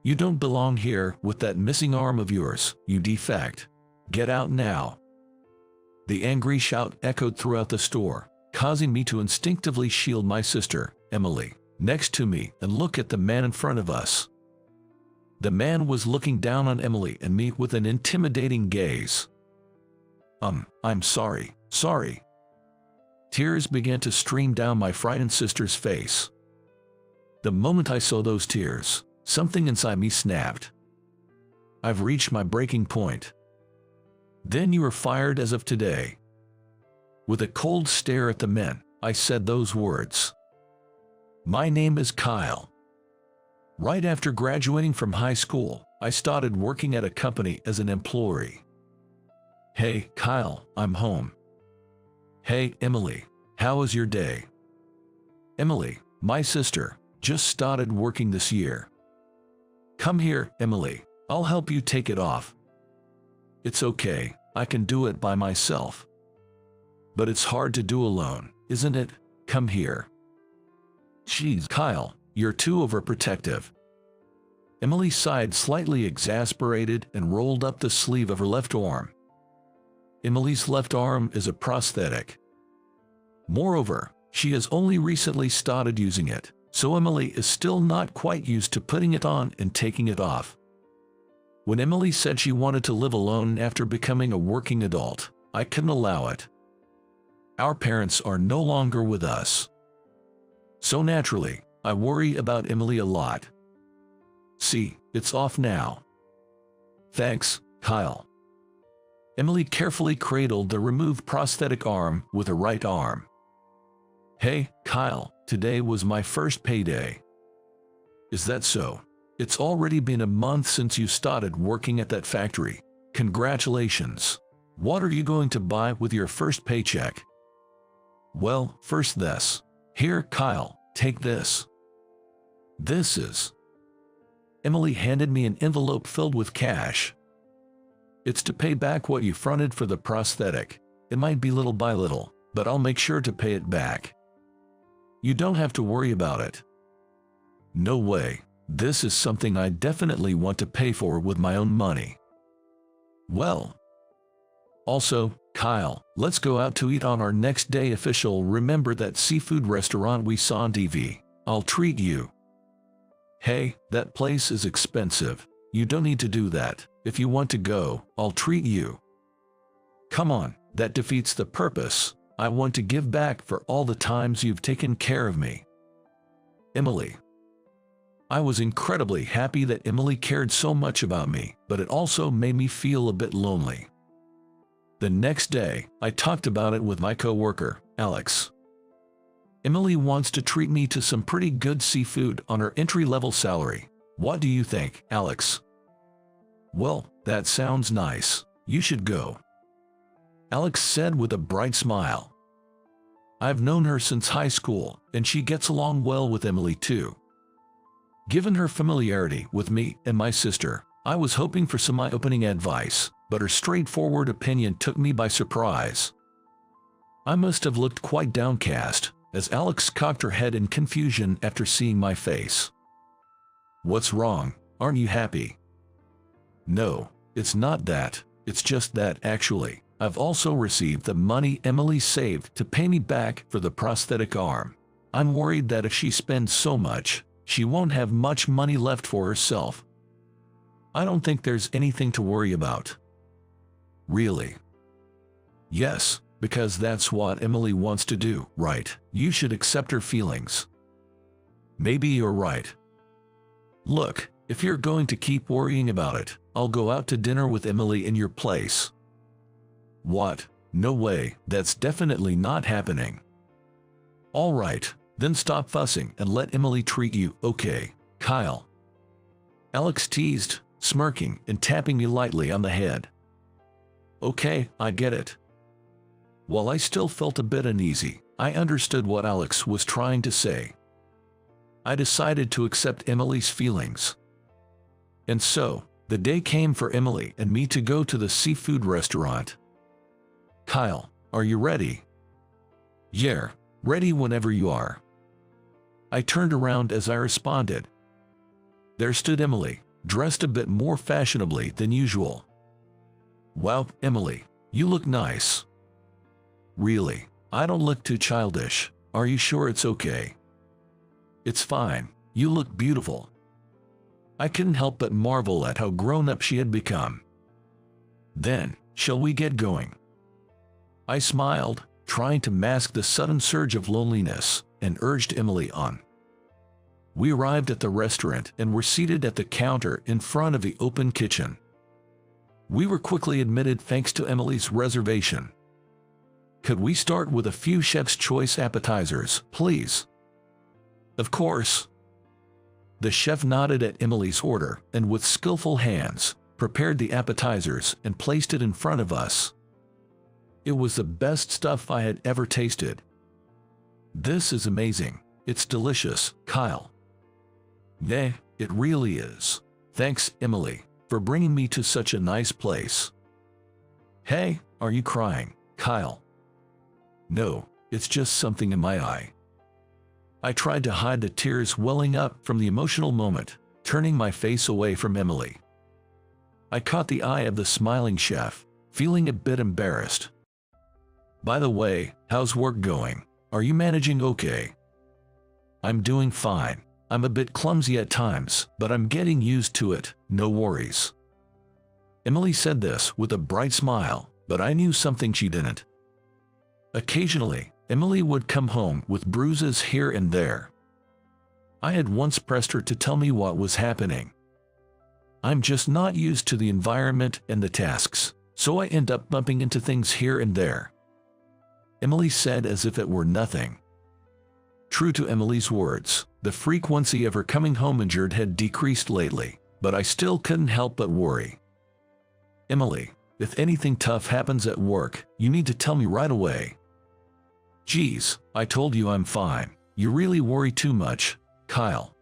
You don't belong here with that missing arm of yours, you defect. Get out now. The angry shout echoed throughout the store, causing me to instinctively shield my sister, Emily, next to me and look at the man in front of us. The man was looking down on Emily and me with an intimidating gaze. I'm sorry. Tears began to stream down my frightened sister's face. The moment I saw those tears, something inside me snapped. I've reached my breaking point. Then you were fired as of today. With a cold stare at the men, I said those words. My name is Kyle. Right after graduating from high school, I started working at a company as an employee. Hey, Kyle, I'm home. Hey, Emily, how was your day? Emily, my sister, just started working this year. Come here, Emily, I'll help you take it off. It's okay, I can do it by myself. But it's hard to do alone, isn't it? Come here. Jeez, Kyle, you're too overprotective. Emily sighed, slightly exasperated, and rolled up the sleeve of her left arm. Emily's left arm is a prosthetic. Moreover, she has only recently started using it, so Emily is still not quite used to putting it on and taking it off. When Emily said she wanted to live alone after becoming a working adult, I couldn't allow it. Our parents are no longer with us. So naturally, I worry about Emily a lot. See, it's off now. Thanks, Kyle. Emily carefully cradled the removed prosthetic arm with her right arm. Hey, Kyle, today was my first payday. Is that so? It's already been a month since you started working at that factory. Congratulations. What are you going to buy with your first paycheck? Well, first this. Here, Kyle, take this. This is... Emily handed me an envelope filled with cash. It's to pay back what you fronted for the prosthetic. It might be little by little, but I'll make sure to pay it back. You don't have to worry about it. No way. This is something I definitely want to pay for with my own money. Well. Also, Kyle, let's go out to eat on our next day. Official, remember that seafood restaurant we saw on TV? I'll treat you. Hey, that place is expensive. You don't need to do that. If you want to go, I'll treat you. Come on, that defeats the purpose. I want to give back for all the times you've taken care of me. Emily. I was incredibly happy that Emily cared so much about me, but it also made me feel a bit lonely. The next day, I talked about it with my coworker, Alex. Emily wants to treat me to some pretty good seafood on her entry-level salary. What do you think, Alex? Well, that sounds nice. You should go. Alex said with a bright smile. I've known her since high school, and she gets along well with Emily too. Given her familiarity with me and my sister, I was hoping for some eye-opening advice, but her straightforward opinion took me by surprise. I must have looked quite downcast, as Alex cocked her head in confusion after seeing my face. What's wrong? Aren't you happy? No, it's not that. It's just that, actually, I've also received the money Emily saved to pay me back for the prosthetic arm. I'm worried that if she spends so much, she won't have much money left for herself. I don't think there's anything to worry about. Really? Yes, because that's what Emily wants to do, right? You should accept her feelings. Maybe you're right. Look, if you're going to keep worrying about it, I'll go out to dinner with Emily in your place. What? No way, that's definitely not happening. All right, then stop fussing and let Emily treat you, okay, Kyle? Alex teased, smirking and tapping me lightly on the head. Okay, I get it. While I still felt a bit uneasy, I understood what Alex was trying to say. I decided to accept Emily's feelings. And so, the day came for Emily and me to go to the seafood restaurant. Kyle, are you ready? Yeah, ready whenever you are. I turned around as I responded. There stood Emily, dressed a bit more fashionably than usual. "Wow, Emily, you look nice." "Really? I don't look too childish. Are you sure it's okay?" "It's fine. You look beautiful." I couldn't help but marvel at how grown-up she had become. "Then, shall we get going?" I smiled, trying to mask the sudden surge of loneliness, and urged Emily on. We arrived at the restaurant and were seated at the counter in front of the open kitchen. We were quickly admitted thanks to Emily's reservation. "Could we start with a few chef's choice appetizers, please?" "Of course." The chef nodded at Emily's order and with skillful hands, prepared the appetizers and placed it in front of us. It was the best stuff I had ever tasted. "This is amazing. It's delicious, Kyle." "Yeah, it really is. Thanks, Emily, for bringing me to such a nice place." "Hey, are you crying, Kyle?" "No, it's just something in my eye." I tried to hide the tears welling up from the emotional moment, turning my face away from Emily. I caught the eye of the smiling chef, feeling a bit embarrassed. "By the way, how's work going? Are you managing okay?" "I'm doing fine. I'm a bit clumsy at times, but I'm getting used to it, no worries." Emily said this with a bright smile, but I knew something she didn't. Occasionally, Emily would come home with bruises here and there. I had once pressed her to tell me what was happening. "I'm just not used to the environment and the tasks, so I end up bumping into things here and there," Emily said as if it were nothing. True to Emily's words, the frequency of her coming home injured had decreased lately, but I still couldn't help but worry. "Emily, if anything tough happens at work, you need to tell me right away." "Geez, I told you I'm fine. You really worry too much, Kyle."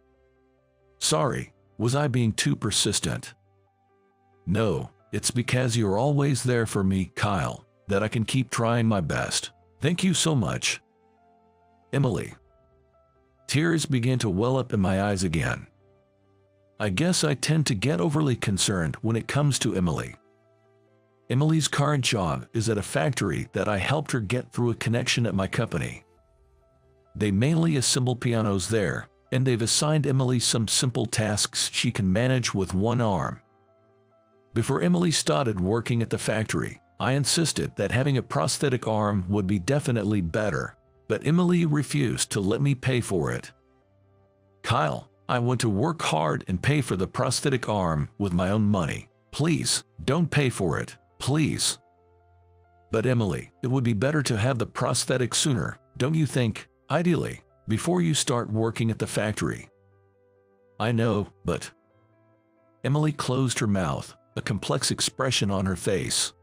"Sorry, was I being too persistent?" "No, it's because you're always there for me, Kyle, that I can keep trying my best. Thank you so much." "Emily." Tears began to well up in my eyes again. I guess I tend to get overly concerned when it comes to Emily. Emily's current job is at a factory that I helped her get through a connection at my company. They mainly assemble pianos there, and they've assigned Emily some simple tasks she can manage with one arm. Before Emily started working at the factory, I insisted that having a prosthetic arm would be definitely better, but Emily refused to let me pay for it. "Kyle, I want to work hard and pay for the prosthetic arm with my own money. Please, don't pay for it, please." "But Emily, it would be better to have the prosthetic sooner, don't you think, ideally, before you start working at the factory?" "I know, but..." Emily closed her mouth, a complex expression on her face.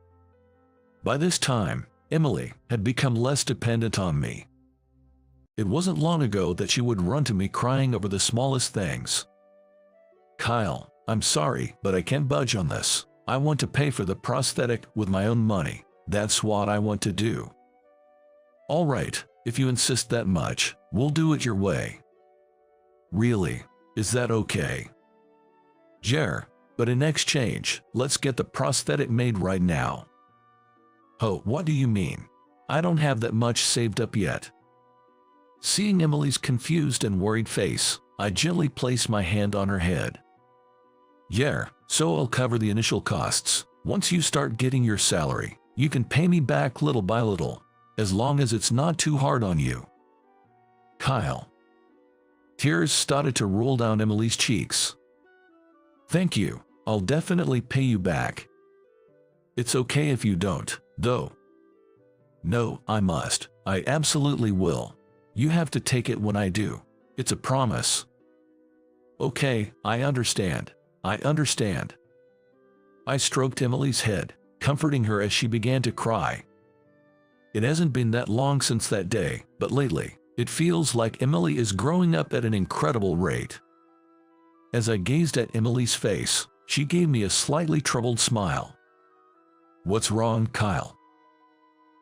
By this time, Emily had become less dependent on me. It wasn't long ago that she would run to me crying over the smallest things. "Kyle, I'm sorry, but I can't budge on this. I want to pay for the prosthetic with my own money. That's what I want to do." "All right, if you insist that much, we'll do it your way." "Really? Is that okay?" "Sure, but in exchange, let's get the prosthetic made right now." "Oh, what do you mean? I don't have that much saved up yet." Seeing Emily's confused and worried face, I gently placed my hand on her head. "Yeah, so I'll cover the initial costs. Once you start getting your salary, you can pay me back little by little, as long as it's not too hard on you." "Kyle." Tears started to roll down Emily's cheeks. "Thank you, I'll definitely pay you back." "It's okay if you don't, though." "No, I must. I absolutely will. You have to take it when I do. It's a promise." "Okay, I understand. I understand." I stroked Emily's head, comforting her as she began to cry. It hasn't been that long since that day, but lately, it feels like Emily is growing up at an incredible rate. As I gazed at Emily's face, she gave me a slightly troubled smile. "What's wrong, Kyle?"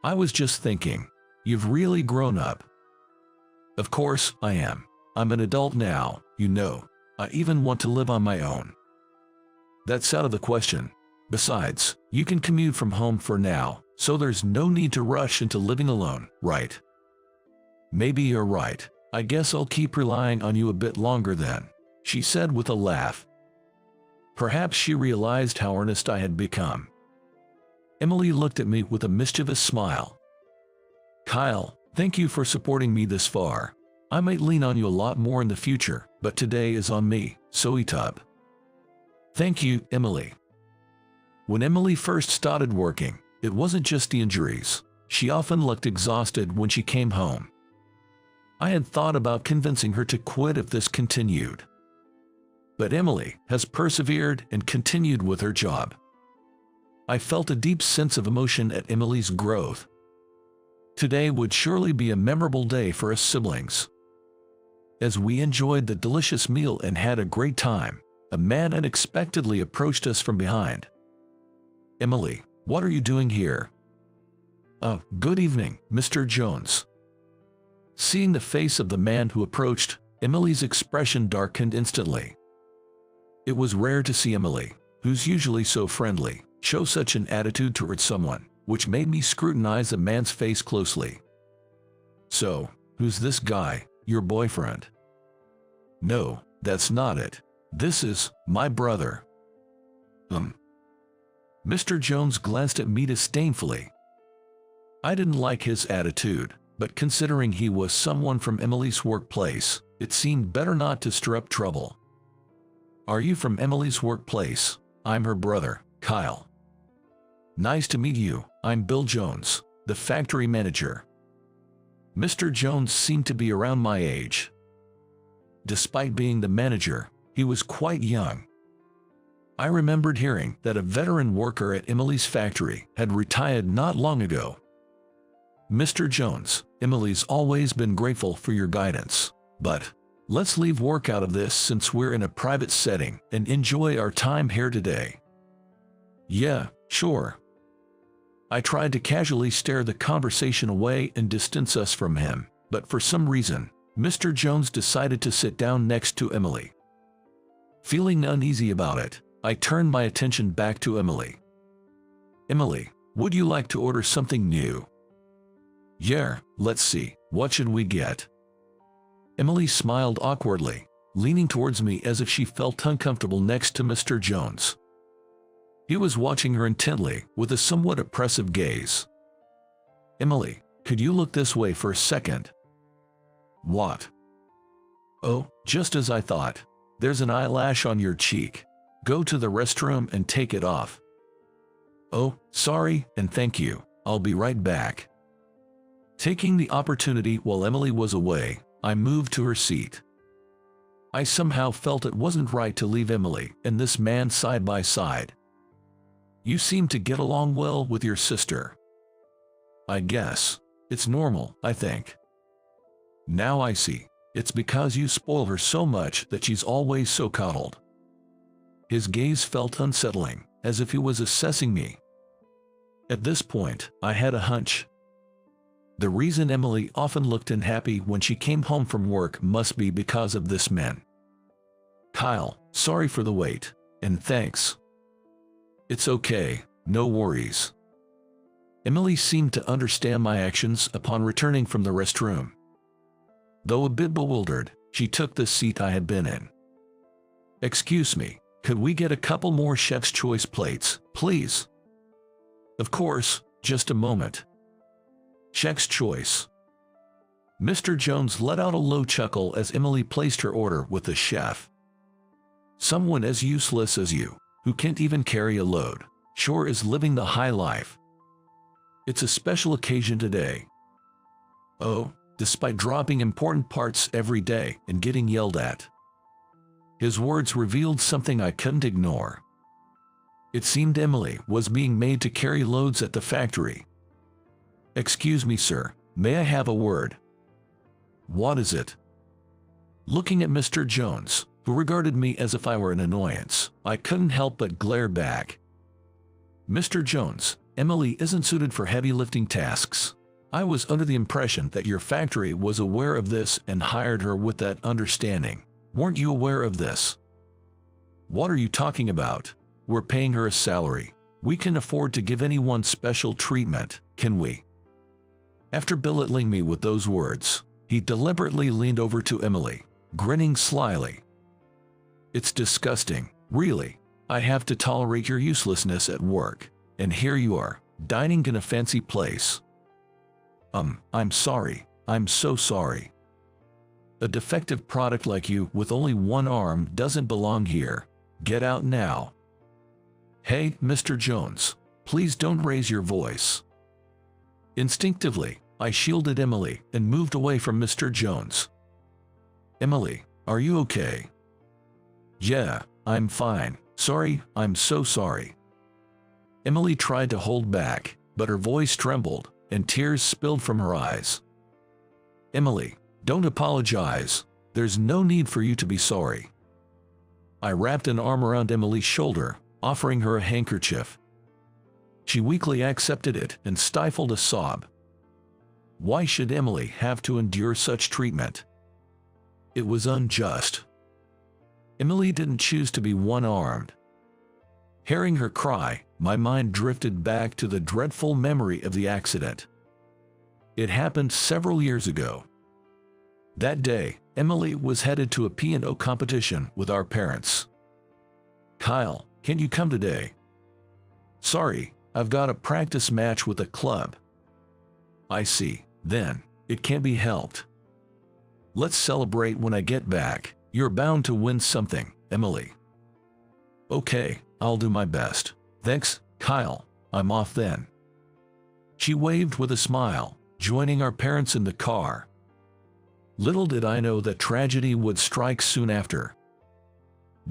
"I was just thinking, you've really grown up." "Of course I am. I'm an adult now, you know. I even want to live on my own." That's out of the question. Besides, you can commute from home for now, so there's no need to rush into living alone, right? Maybe you're right. I guess I'll keep relying on you a bit longer then, she said with a laugh. Perhaps she realized how earnest I had become. Emily looked at me with a mischievous smile. Kyle, thank you for supporting me this far. I might lean on you a lot more in the future, but today is on me, so tub. Thank you, Emily. When Emily first started working, it wasn't just the injuries. She often looked exhausted when she came home. I had thought about convincing her to quit if this continued. But Emily has persevered and continued with her job. I felt a deep sense of emotion at Emily's growth. Today would surely be a memorable day for us siblings. As we enjoyed the delicious meal and had a great time, a man unexpectedly approached us from behind. Emily, what are you doing here? Good evening, Mr. Jones. Seeing the face of the man who approached, Emily's expression darkened instantly. It was rare to see Emily, who's usually so friendly, show such an attitude towards someone, which made me scrutinize the man's face closely. So, who's this guy, your boyfriend? No, that's not it. This is my brother. Mr. Jones glanced at me disdainfully. I didn't like his attitude, but considering he was someone from Emily's workplace, it seemed better not to stir up trouble. Are you from Emily's workplace? I'm her brother, Kyle. Nice to meet you. I'm Bill Jones, the factory manager. Mr. Jones seemed to be around my age. Despite being the manager, he was quite young. I remembered hearing that a veteran worker at Emily's factory had retired not long ago. Mr. Jones, Emily's always been grateful for your guidance, but let's leave work out of this since we're in a private setting and enjoy our time here today. Yeah, sure. I tried to casually steer the conversation away and distance us from him, but for some reason, Mr. Jones decided to sit down next to Emily. Feeling uneasy about it, I turned my attention back to Emily. Emily, would you like to order something new? Yeah, let's see, what should we get? Emily smiled awkwardly, leaning towards me as if she felt uncomfortable next to Mr. Jones. He was watching her intently with a somewhat oppressive gaze. Emily, could you look this way for a second? What? Oh, just as I thought. There's an eyelash on your cheek. Go to the restroom and take it off. Oh, sorry, and thank you. I'll be right back. Taking the opportunity while Emily was away, I moved to her seat. I somehow felt it wasn't right to leave Emily and this man side by side. You seem to get along well with your sister. I guess. It's normal, I think. Now I see. It's because you spoil her so much that she's always so coddled. His gaze felt unsettling, as if he was assessing me. At this point, I had a hunch. The reason Emily often looked unhappy when she came home from work must be because of this man. Kyle, sorry for the wait, and thanks. It's okay, no worries. Emily seemed to understand my actions upon returning from the restroom. Though a bit bewildered, she took the seat I had been in. Excuse me, could we get a couple more Chef's Choice plates, please? Of course, just a moment. Chef's Choice. Mr. Jones let out a low chuckle as Emily placed her order with the chef. Someone as useless as you, who can't even carry a load, sure is living the high life. It's a special occasion today. Oh, despite dropping important parts every day and getting yelled at. His words revealed something I couldn't ignore. It seemed Emily was being made to carry loads at the factory. Excuse me, sir, may I have a word? What is it? Looking at Mr. Jones, who regarded me as if I were an annoyance, I couldn't help but glare back. Mr. Jones, Emily isn't suited for heavy lifting tasks. I was under the impression that your factory was aware of this and hired her with that understanding. Weren't you aware of this? What are you talking about? We're paying her a salary. We can afford to give anyone special treatment, can we?" After belittling me with those words, he deliberately leaned over to Emily, grinning slyly. "It's disgusting, really. I have to tolerate your uselessness at work, and here you are, dining in a fancy place." I'm sorry. I'm so sorry. A defective product like you with only one arm doesn't belong here. Get out now." "Hey, Mr. Jones, please don't raise your voice." Instinctively, I shielded Emily and moved away from Mr. Jones. "Emily, are you okay?" "Yeah, I'm fine. Sorry, I'm so sorry." Emily tried to hold back, but her voice trembled, and tears spilled from her eyes. "Emily, don't apologize. There's no need for you to be sorry." I wrapped an arm around Emily's shoulder, offering her a handkerchief. She weakly accepted it and stifled a sob. Why should Emily have to endure such treatment? It was unjust. Emily didn't choose to be one-armed. Hearing her cry, my mind drifted back to the dreadful memory of the accident. It happened several years ago. That day, Emily was headed to a piano competition with our parents. "Kyle, can you come today?" "Sorry, I've got a practice match with a club." "I see, then, it can't be helped. Let's celebrate when I get back. You're bound to win something, Emily." "Okay, I'll do my best. Thanks, Kyle. I'm off then." She waved with a smile, joining our parents in the car. Little did I know that tragedy would strike soon after.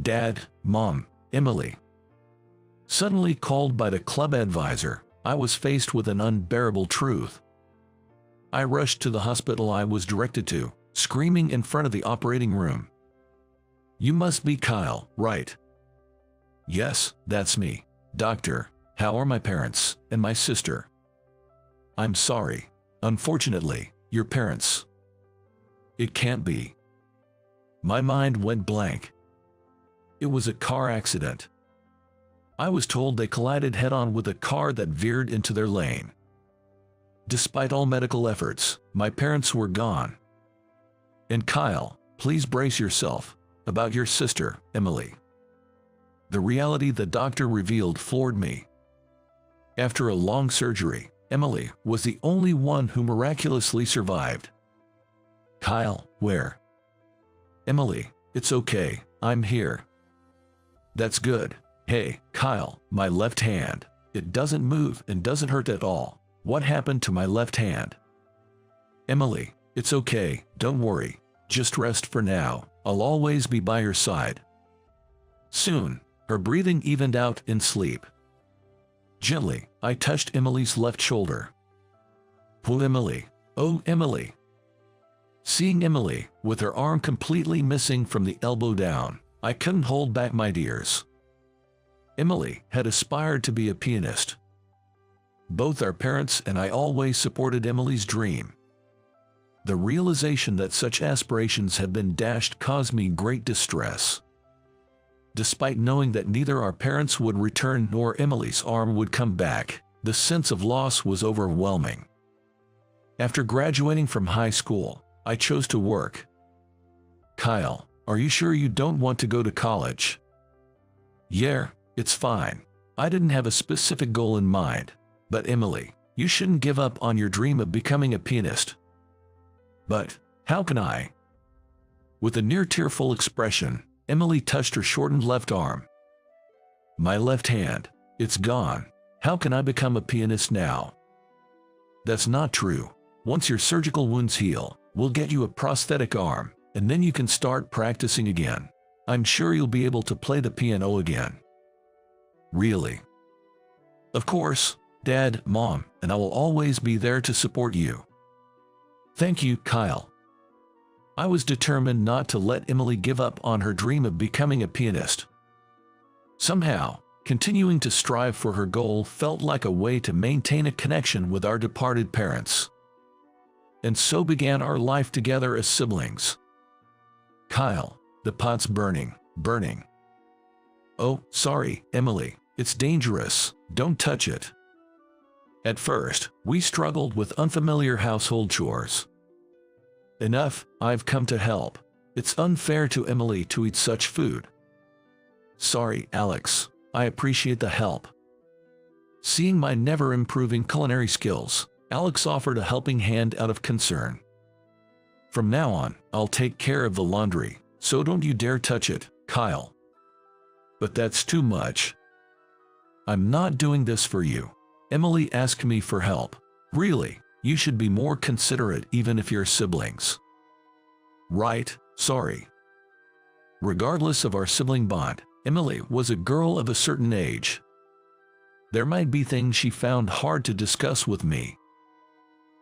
Dad, Mom, Emily. Suddenly called by the club advisor, I was faced with an unbearable truth. I rushed to the hospital I was directed to, screaming in front of the operating room. "You must be Kyle, right?" "Yes, that's me. Doctor, how are my parents and my sister?" "I'm sorry. Unfortunately, your parents." "It can't be." My mind went blank. It was a car accident. I was told they collided head-on with a car that veered into their lane. Despite all medical efforts, my parents were gone. And Kyle, please brace yourself. About your sister, Emily. The reality the doctor revealed floored me. After a long surgery, Emily was the only one who miraculously survived. "Kyle, where?" "Emily, it's okay, I'm here." "That's good. Hey, Kyle, my left hand. It doesn't move and doesn't hurt at all. What happened to my left hand?" "Emily, it's okay, don't worry. Just rest for now. I'll always be by your side." Soon, her breathing evened out in sleep. Gently, I touched Emily's left shoulder. "Oh, Emily. Oh, Emily." Seeing Emily, with her arm completely missing from the elbow down, I couldn't hold back my tears. Emily had aspired to be a pianist. Both our parents and I always supported Emily's dream. The realization that such aspirations had been dashed caused me great distress. Despite knowing that neither our parents would return nor Emily's arm would come back, the sense of loss was overwhelming. After graduating from high school, I chose to work. "Kyle, are you sure you don't want to go to college?" "Yeah, it's fine. I didn't have a specific goal in mind. But Emily, you shouldn't give up on your dream of becoming a pianist." "But how can I?" With a near-tearful expression, Emily touched her shortened left arm. "My left hand, it's gone. How can I become a pianist now?" "That's not true. Once your surgical wounds heal, we'll get you a prosthetic arm, and then you can start practicing again. I'm sure you'll be able to play the piano again." "Really?" "Of course, Dad, Mom, and I will always be there to support you." "Thank you, Kyle." I was determined not to let Emily give up on her dream of becoming a pianist. Somehow, continuing to strive for her goal felt like a way to maintain a connection with our departed parents. And so began our life together as siblings. "Kyle, the pot's burning, burning." "Oh, sorry, Emily. It's dangerous. Don't touch it." At first, we struggled with unfamiliar household chores. "Enough, I've come to help. It's unfair to Emily to eat such food." "Sorry, Alex. I appreciate the help." Seeing my never-improving culinary skills, Alex offered a helping hand out of concern. "From now on, I'll take care of the laundry, so don't you dare touch it, Kyle." "But that's too much." "I'm not doing this for you. Emily asked me for help. Really, you should be more considerate even if you're siblings." "Right, sorry." Regardless of our sibling bond, Emily was a girl of a certain age. There might be things she found hard to discuss with me.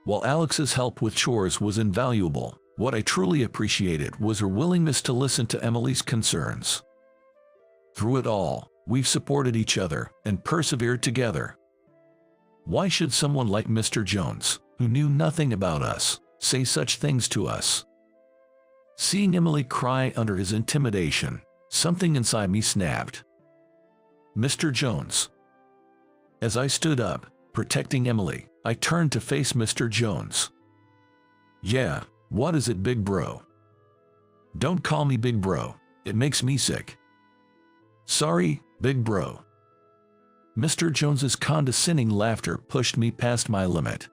While Alex's help with chores was invaluable, what I truly appreciated was her willingness to listen to Emily's concerns. Through it all, we've supported each other and persevered together. Why should someone like Mr. Jones, who knew nothing about us, say such things to us? Seeing Emily cry under his intimidation, something inside me snapped. "Mr. Jones." As I stood up, protecting Emily, I turned to face Mr. Jones. "Yeah, what is it, big bro?" "Don't call me big bro. It makes me sick." "Sorry, big bro." Mr. Jones's condescending laughter pushed me past my limit.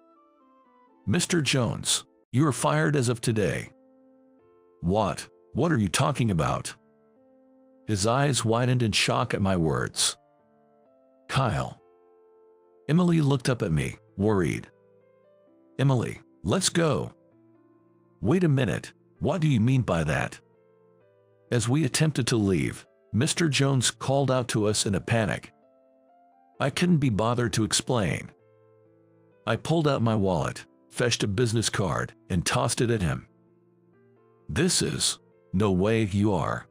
"Mr. Jones, you are fired as of today." "What? What are you talking about?" His eyes widened in shock at my words. "Kyle." Emily looked up at me, worried. "Emily, let's go." "Wait a minute, what do you mean by that?" As we attempted to leave, Mr. Jones called out to us in a panic. I couldn't be bothered to explain. I pulled out my wallet, fetched a business card, and tossed it at him. "This is no way you are.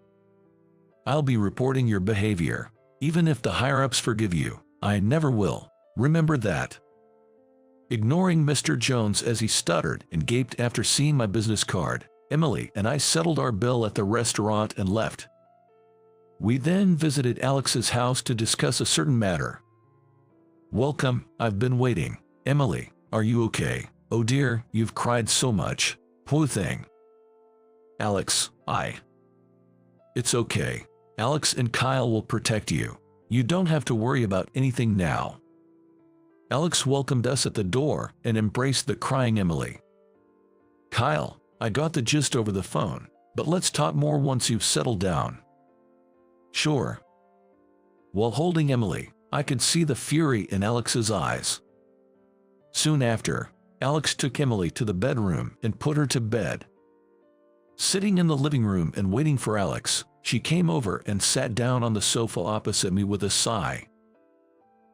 I'll be reporting your behavior. Even if the higher-ups forgive you, I never will. Remember that." Ignoring Mr. Jones as he stuttered and gaped after seeing my business card, Emily and I settled our bill at the restaurant and left. We then visited Alex's house to discuss a certain matter. "Welcome, I've been waiting. Emily, are you okay? Oh dear, you've cried so much. Poor thing." "Alex, It's okay. Alex and Kyle will protect you. You don't have to worry about anything now." Alex welcomed us at the door and embraced the crying Emily. "Kyle, I got the gist over the phone, but let's talk more once you've settled down." "Sure." While holding Emily, I could see the fury in Alex's eyes. Soon after, Alex took Emily to the bedroom and put her to bed. Sitting in the living room and waiting for Alex, she came over and sat down on the sofa opposite me with a sigh.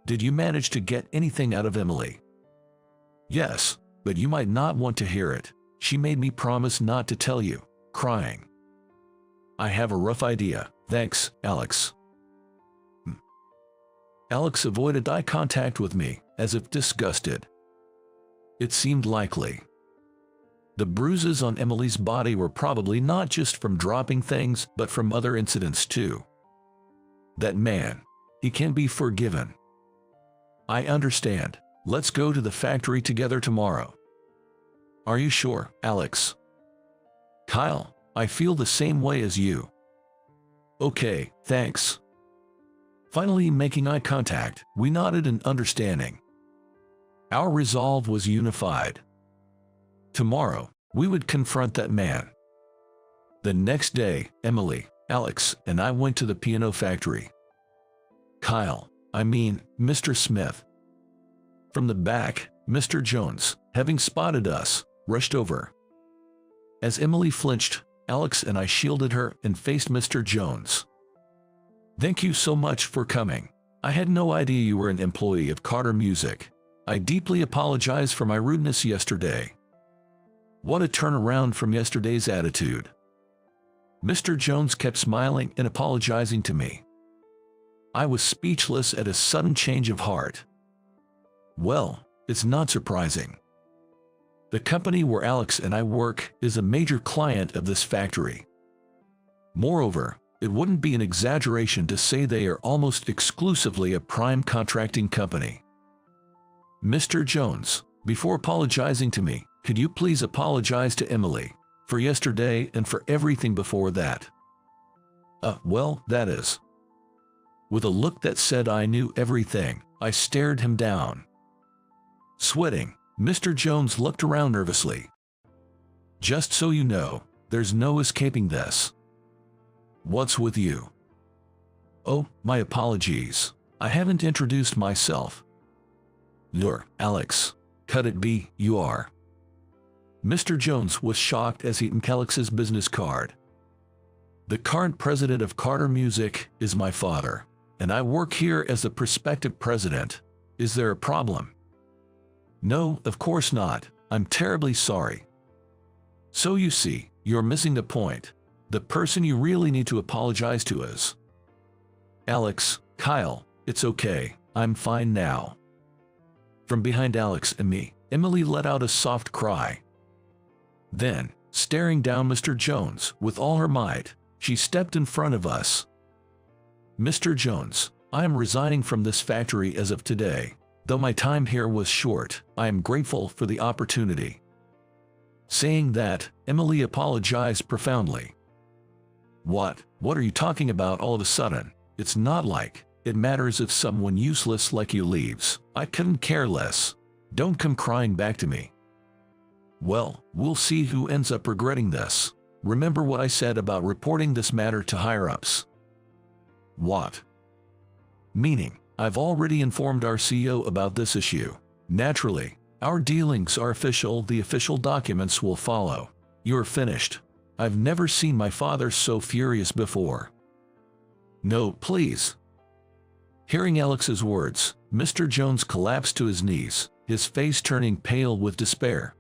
"Did you manage to get anything out of Emily?" "Yes, but you might not want to hear it. She made me promise not to tell you," crying. "I have a rough idea. Thanks, Alex." Alex avoided eye contact with me, as if disgusted. It seemed likely. The bruises on Emily's body were probably not just from dropping things, but from other incidents too. That man, he can be forgiven. "I understand. Let's go to the factory together tomorrow." "Are you sure, Alex?" "Kyle, I feel the same way as you." "Okay, thanks." Finally making eye contact, we nodded in understanding. Our resolve was unified. Tomorrow, we would confront that man. The next day, Emily, Alex, and I went to the piano factory. Mr. Smith. From the back, Mr. Jones, having spotted us, rushed over. As Emily flinched, Alex and I shielded her and faced Mr. Jones. "Thank you so much for coming. I had no idea you were an employee of Carter Music. I deeply apologize for my rudeness yesterday." What a turnaround from yesterday's attitude. Mr. Jones kept smiling and apologizing to me. I was speechless at his sudden change of heart. Well, it's not surprising. The company where Alex and I work is a major client of this factory. Moreover, It wouldn't be an exaggeration to say they are almost exclusively a prime contracting company. Mr. Jones, before apologizing to me, could you please apologize to Emily for yesterday and for everything before that? Well, that is. With a look that said I knew everything, I stared him down. Sweating, Mr. Jones looked around nervously. Just so you know, there's no escaping this. What's with you? Oh, my apologies. I haven't introduced myself. You're Alex. Could it be you are? Mr. Jones was shocked as he took Alex's business card. The current president of Carter Music is my father, and I work here as the prospective president. Is there a problem? No, of course not. I'm terribly sorry. So you see, you're missing the point. The person you really need to apologize to is Alex. Kyle, it's okay. I'm fine now. From behind Alex and me, Emily let out a soft cry. Then, staring down Mr. Jones with all her might, she stepped in front of us. Mr. Jones, I am resigning from this factory as of today. Though my time here was short, I am grateful for the opportunity. Saying that, Emily apologized profoundly. What are you talking about all of a sudden? It's not like it matters if someone useless like you leaves. I couldn't care less. Don't come crying back to me. Well, we'll see who ends up regretting this. Remember what I said about reporting this matter to higher-ups. What? Meaning, I've already informed our CEO about this issue. Naturally, our dealings are official. The official documents will follow. You're finished. I've never seen my father so furious before. No, please. Hearing Alex's words, Mr. Jones collapsed to his knees, his face turning pale with despair.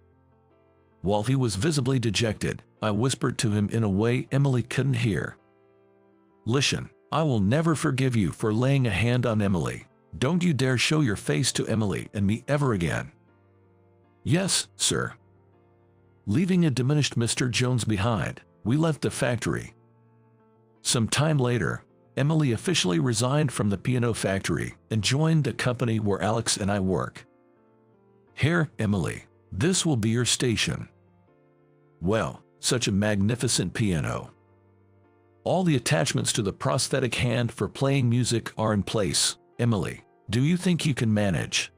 While he was visibly dejected, I whispered to him in a way Emily couldn't hear. Listen, I will never forgive you for laying a hand on Emily. Don't you dare show your face to Emily and me ever again. Yes, sir. Leaving a diminished Mr. Jones behind, we left the factory. Some time later, Emily officially resigned from the piano factory and joined the company where Alex and I work. Here, Emily, this will be your station. Well, such a magnificent piano. All the attachments to the prosthetic hand for playing music are in place. Emily, do you think you can manage?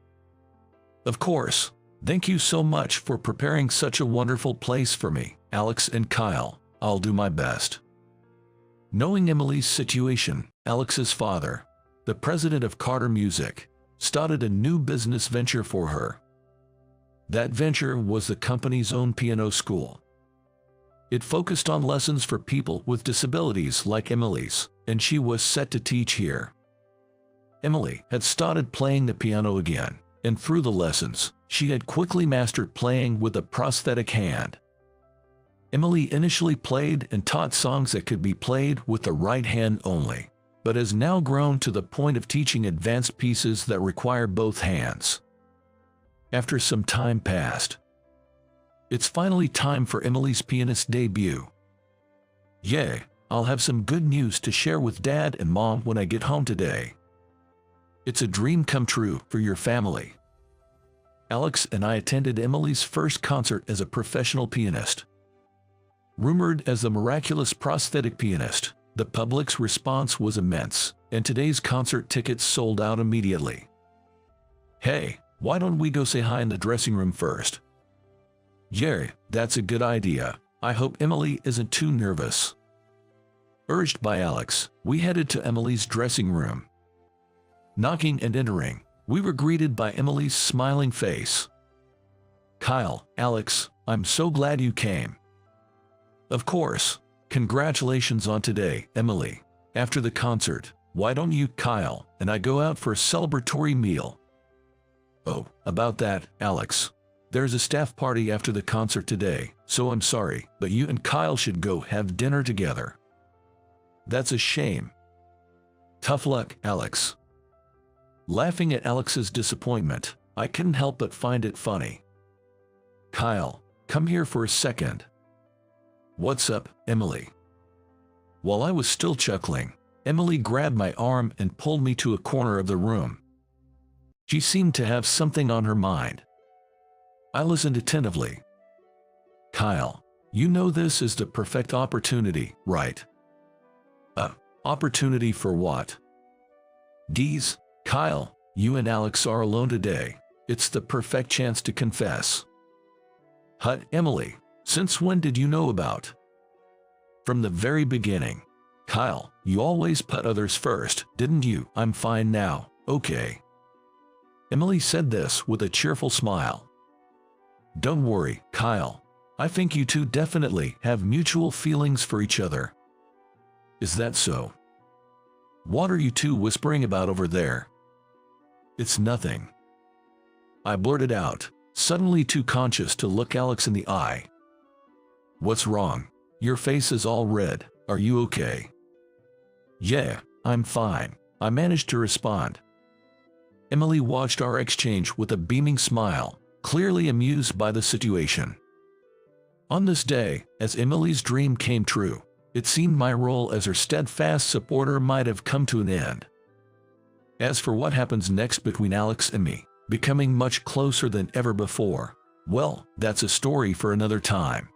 Of course. Thank you so much for preparing such a wonderful place for me, Alex and Kyle. I'll do my best. Knowing Emily's situation, Alex's father, the president of Carter Music, started a new business venture for her. That venture was the company's own piano school. It focused on lessons for people with disabilities like Emily's, and she was set to teach here. Emily had started playing the piano again, and through the lessons, she had quickly mastered playing with a prosthetic hand. Emily initially played and taught songs that could be played with the right hand only, but has now grown to the point of teaching advanced pieces that require both hands. After some time passed, it's finally time for Emily's pianist debut. Yay, I'll have some good news to share with Dad and Mom when I get home today. It's a dream come true for your family. Alex and I attended Emily's first concert as a professional pianist. Rumored as the miraculous prosthetic pianist, the public's response was immense, and today's concert tickets sold out immediately. Hey, why don't we go say hi in the dressing room first? Yeah, that's a good idea. I hope Emily isn't too nervous. Urged by Alex, we headed to Emily's dressing room. Knocking and entering, we were greeted by Emily's smiling face. Kyle, Alex, I'm so glad you came. Of course. Congratulations on today, Emily. After the concert, why don't you, Kyle, and I go out for a celebratory meal? Oh, about that, Alex. There's a staff party after the concert today, so I'm sorry, but you and Kyle should go have dinner together. That's a shame. Tough luck, Alex. Laughing at Alex's disappointment, I couldn't help but find it funny. Kyle, come here for a second. What's up, Emily? While I was still chuckling, Emily grabbed my arm and pulled me to a corner of the room. She seemed to have something on her mind. I listened attentively. "Kyle, you know this is the perfect opportunity, right?" Opportunity for what?" "Geez, Kyle, you and Alex are alone today. It's the perfect chance to confess." "Hut, Emily, since when did you know about?" "From the very beginning. Kyle, you always put others first, didn't you?" "I'm fine now, okay." Emily said this with a cheerful smile. "Don't worry, Kyle. I think you two definitely have mutual feelings for each other." "Is that so? What are you two whispering about over there?" "It's nothing," I blurted out, suddenly too conscious to look Alex in the eye. "What's wrong? Your face is all red. Are you okay?" "Yeah, I'm fine," I managed to respond. Emily watched our exchange with a beaming smile, clearly amused by the situation. On this day, as Emily's dream came true, it seemed my role as her steadfast supporter might have come to an end. As for what happens next between Alex and me, becoming much closer than ever before, well, that's a story for another time.